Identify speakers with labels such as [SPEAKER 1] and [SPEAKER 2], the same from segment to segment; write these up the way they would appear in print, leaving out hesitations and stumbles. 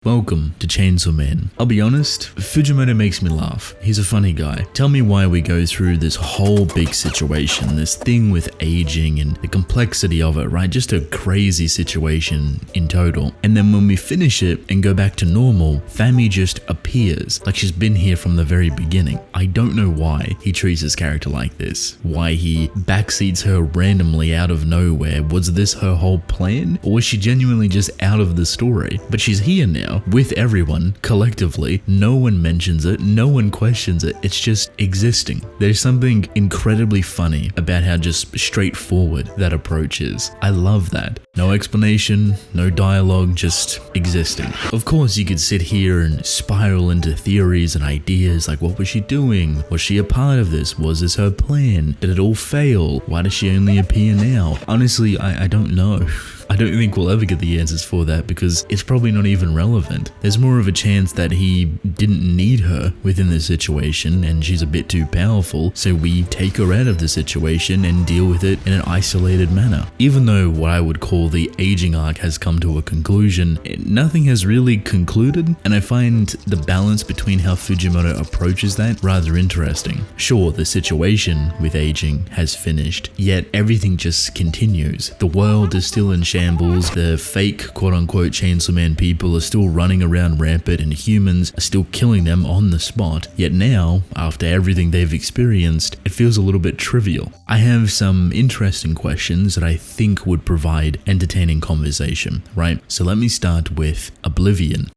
[SPEAKER 1] Welcome to Chainsawman. I'll be honest, Fujimoto makes me laugh. He's a funny guy. Tell me why we go through this whole big situation, this thing with aging and the complexity of it, right? Just a crazy situation in total. And then when we finish it and go back to normal, Fami just appears, like she's been here from the very beginning. I don't know why he treats his character like this. Why he backseats her randomly out of nowhere. Was this her whole plan? Or was she genuinely just out of the story? But she's here now. With everyone, collectively, no one mentions it, no one questions it, it's just existing. There's something incredibly funny about how just straightforward that approach is. I love that. No explanation, no dialogue, just existing. Of course, you could sit here and spiral into theories and ideas like, what was she doing? Was she a part of this? Was this her plan? Did it all fail? Why does she only appear now? Honestly, I don't know. I don't think we'll ever get the answers for that because it's probably not even relevant. There's more of a chance that he didn't need her within this situation and she's a bit too powerful, so we take her out of the situation and deal with it in an isolated manner. Even though what I would call the aging arc has come to a conclusion, nothing has really concluded, and I find the balance between how Fujimoto approaches that rather interesting. Sure, the situation with aging has finished, yet everything just continues. The world is still in shambles. The fake quote-unquote Chainsawman people are still running around rampant and humans are still killing them on the spot. Yet now, after everything they've experienced, it feels a little bit trivial. I have some interesting questions that I think would provide entertaining conversation, right? So let me start with Oblivion.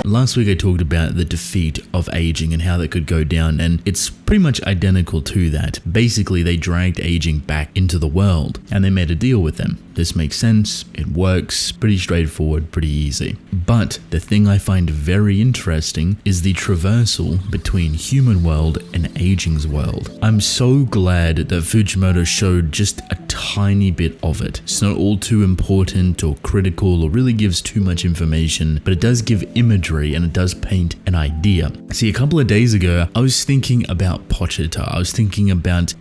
[SPEAKER 1] Last week I talked about the defeat of aging and how that could go down, and it's pretty much identical to that. Basically, they dragged aging back into the world and they made a deal with them. This makes sense, it works, pretty straightforward, pretty easy. But the thing I find very interesting is the traversal between human world and aging's world. I'm so glad that Fujimoto showed just a tiny bit of it. It's not all too important or critical or really gives too much information, but it does give imagery and it does paint an idea. See, a couple of days ago, I was thinking about Pochita. I was thinking about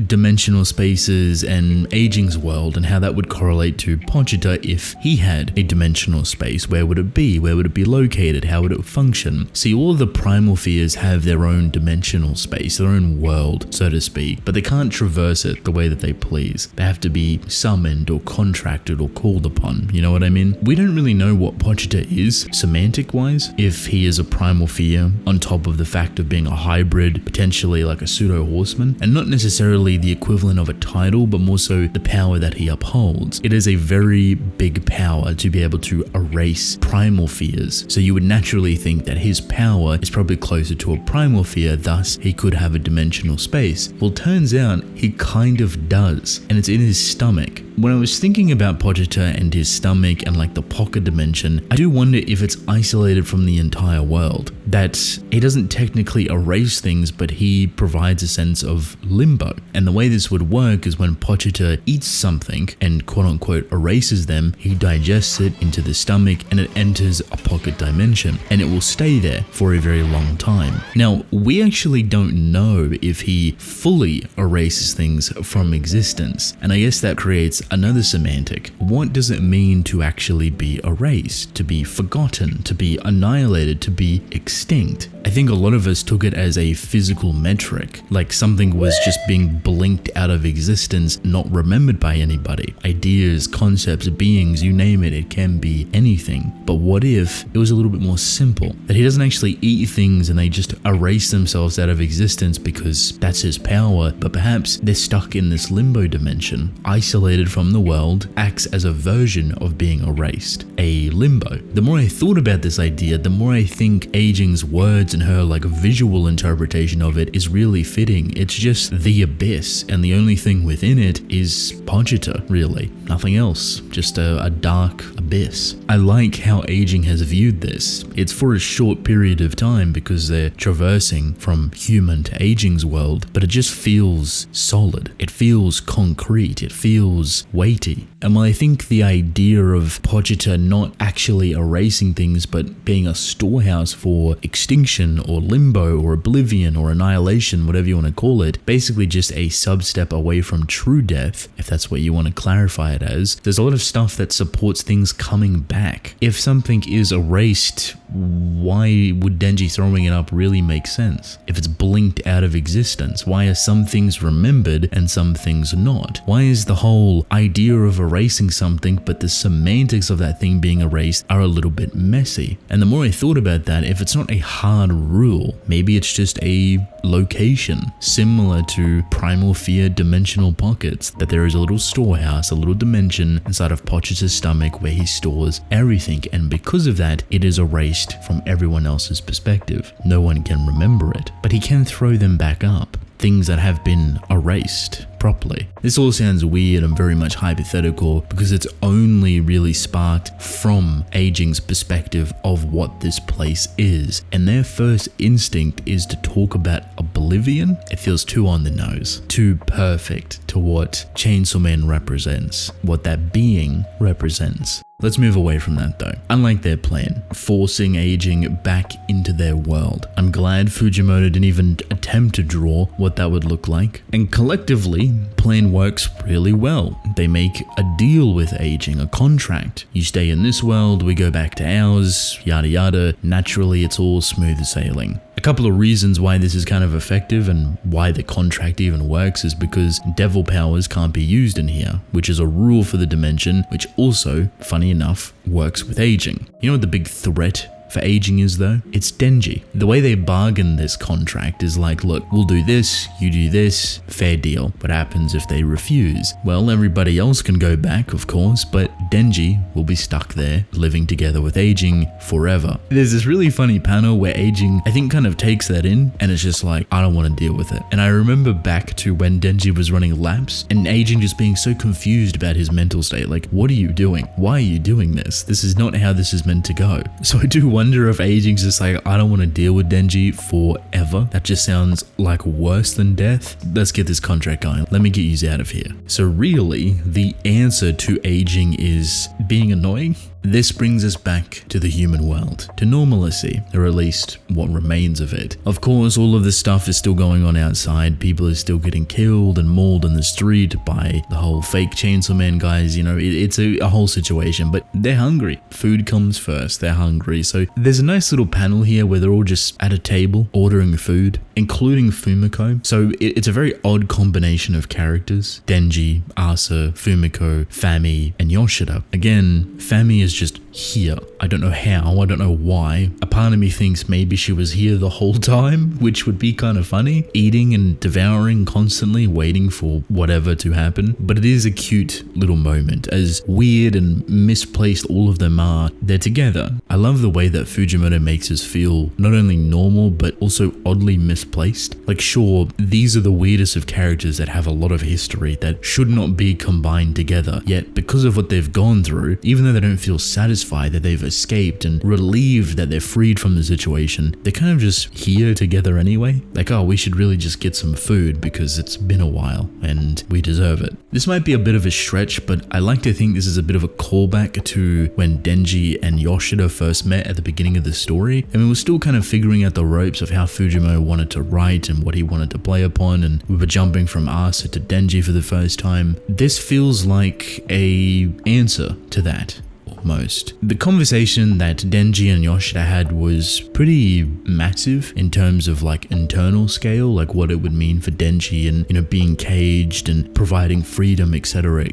[SPEAKER 1] dimensional spaces and aging's world and how that would correlate to Pochita if he had a dimensional space. Where would it be? Where would it be located? How would it function? See, all of the primal fears have their own dimensional space, their own world, so to speak, but they can't traverse it the way that they please. They have to be summoned or contracted or called upon, you know what I mean? We don't really know what Pochita is, semantic-wise, if he is a primal fear on top of the fact of being a hybrid, potentially like a pseudo-horseman, and not necessarily the equivalent of a title, but more so the power that he upholds. It is a very big power to be able to erase primal fears, so you would naturally think that his power is probably closer to a primal fear, thus he could have a dimensional space. Well, turns out he kind of does, and it's in his stomach. When I was thinking about Pochita and his stomach and like the pocket dimension, I do wonder if it's isolated from the entire world. That he doesn't technically erase things, but he provides a sense of limbo. And the way this would work is when Pochita eats something and quote-unquote erases them, he digests it into the stomach and it enters a pocket dimension, and it will stay there for a very long time. Now, we actually don't know if he fully erases things from existence, and I guess that creates another semantic. What does it mean to actually be erased, to be forgotten, to be annihilated, to be extinct? I think a lot of us took it as a physical metric, like something was just being blinked out of existence, not remembered by anybody. Ideas, concepts, beings, you name it, it can be anything. But what if it was a little bit more simple? That he doesn't actually eat things and they just erase themselves out of existence because that's his power, but perhaps they're stuck in this limbo dimension, isolated from the world, acts as a version of being erased, a limbo. The more I thought about this idea, the more I think aging's words and her like visual interpretation of it is really fitting. It's just the abyss, and the only thing within it is Pochita, really. Nothing else, just a dark abyss. I like how aging has viewed this. It's for a short period of time because they're traversing from human to aging's world, but it just feels solid. It feels concrete. It feels weighty. And while I think the idea of Pochita not actually erasing things but being a storehouse for extinction or limbo or oblivion or annihilation, whatever you want to call it, basically just a sub-step away from true death, if that's what you want to clarify it as, there's a lot of stuff that supports things coming back. If something is erased, why would Denji throwing it up really make sense? If it's blinked out of existence, why are some things remembered and some things not? Why is the whole idea of erasing something but the semantics of that thing being erased are a little bit messy? And the more I thought about that, if it's not a hard rule, maybe it's just a location similar to Primal Fear dimensional pockets, that there is a little storehouse, a little dimension inside of Pochita's stomach where he stores everything, and because of that it is erased from everyone else's perspective. No one can remember it, but he can throw them back up, things that have been erased properly. This all sounds weird and very much hypothetical because it's only really sparked from Aging's perspective of what this place is, and their first instinct is to talk about oblivion. It feels too on the nose, too perfect to what Chainsawman represents, what that being represents. Let's move away from that though. Unlike their plan, forcing Aging back into their world, I'm glad Fujimoto didn't even attempt to draw what that would look like. And collectively, plan works really well. They make a deal with Aging, a contract. You stay in this world, we go back to ours, yada yada. Naturally, it's all smooth sailing. A couple of reasons why this is kind of effective and why the contract even works is because devil powers can't be used in here, which is a rule for the dimension, which also, funny enough, works with Aging. You know what the big threat for Aging is though? It's Denji. The way they bargain this contract is like, look, we'll do this, you do this, fair deal. What happens if they refuse? Well, everybody else can go back, of course, but Denji will be stuck there, living together with Aging forever. There's this really funny panel where Aging, I think, kind of takes that in, and it's just like, I don't want to deal with it. And I remember back to when Denji was running laps, and Aging just being so confused about his mental state, like, what are you doing? Why are you doing this? This is not how this is meant to go. So I do wonder if Aging's just like, I don't want to deal with Denji forever. That just sounds like worse than death. Let's get this contract going. Let me get you out of here. So really, the answer to Aging is being annoying. This brings us back to the human world, to normalcy, or at least what remains of it. Of course, all of this stuff is still going on outside. People are still getting killed and mauled in the street by the whole fake Chainsaw Man guys. You know, it's a whole situation, but they're hungry. Food comes first. They're hungry. So there's a nice little panel here where they're all just at a table ordering food, including Fumiko. So it's a very odd combination of characters. Denji, Asa, Fumiko, Fami, and Yoshida. Again, Fami is just here. I don't know how, I don't know why. A part of me thinks maybe she was here the whole time, which would be kind of funny. Eating and devouring constantly, waiting for whatever to happen. But it is a cute little moment. As weird and misplaced all of them are, they're together. I love the way that Fujimoto makes us feel not only normal, but also oddly misplaced. Like, sure, these are the weirdest of characters that have a lot of history that should not be combined together. Yet, because of what they've gone through, even though they don't feel satisfied that they've escaped and relieved that they're freed from the situation, they're kind of just here together anyway. Like, oh, we should really just get some food because it's been a while and we deserve it. This might be a bit of a stretch, but I like to think this is a bit of a callback to when Denji and Yoshida first met at the beginning of the story. I mean, we're still kind of figuring out the ropes of how Fujimoto wanted to write and what he wanted to play upon, and we were jumping from Asa to Denji for the first time. This feels like a answer to that. Most. The conversation that Denji and Yoshida had was pretty massive in terms of like internal scale, like what it would mean for Denji and, you know, being caged and providing freedom, etc.,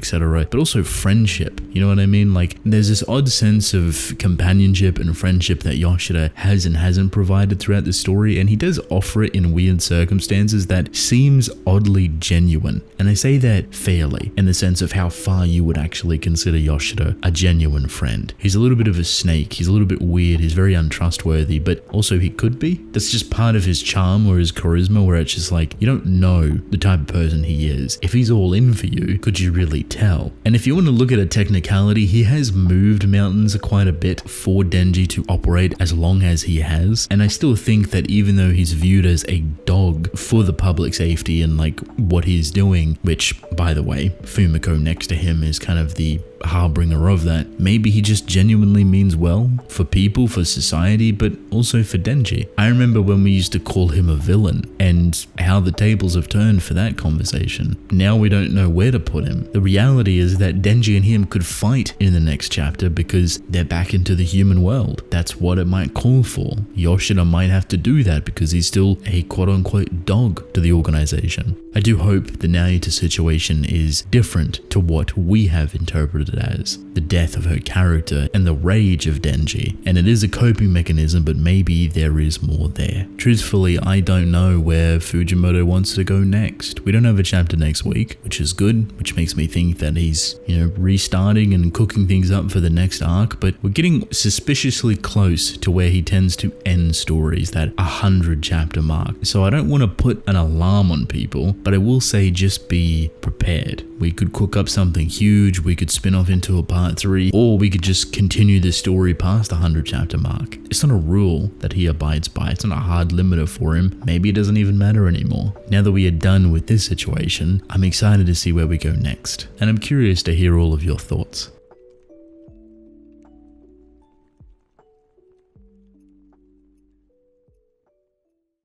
[SPEAKER 1] but also friendship. You know what I mean? Like, there's this odd sense of companionship and friendship that Yoshida has and hasn't provided throughout the story, and he does offer it in weird circumstances that seems oddly genuine. And I say that fairly, in the sense of how far you would actually consider Yoshida a genuine friend. friend. He's a little bit of a snake. He's a little bit weird. He's very untrustworthy, but also he could be. That's just part of his charm or his charisma, where it's just like, you don't know the type of person he is. If he's all in for you, could you really tell? And if you want to look at a technicality, he has moved mountains quite a bit for Denji to operate as long as he has. And I still think that even though he's viewed as a dog for the public safety and like what he's doing, which by the way, Fumiko next to him is kind of the harbinger of that, maybe he just genuinely means well for people, for society, but also for Denji. I remember when we used to call him a villain and how the tables have turned for that conversation. Now we don't know where to put him. The reality is that Denji and him could fight in the next chapter because they're back into the human world. That's what it might call for. Yoshida might have to do that because he's still a quote-unquote dog to the organization. I do hope the Naruto situation is different to what we have interpreted as the death of her character and the rage of Denji, and it is a coping mechanism, but maybe there is more there. Truthfully, I don't know where Fujimoto wants to go next. We don't have a chapter next week, which is good, which makes me think that he's, restarting and cooking things up for the next arc, but we're getting suspiciously close to where he tends to end stories, that 100 chapter mark. So I don't want to put an alarm on people, but I will say just be prepared. We could cook up something huge, we could spin off into a part 3, or we could just continue the story past the 100 chapter mark. It's not a rule that he abides by, it's not a hard limiter for him, maybe it doesn't even matter anymore. Now that we are done with this situation, I'm excited to see where we go next, and I'm curious to hear all of your thoughts.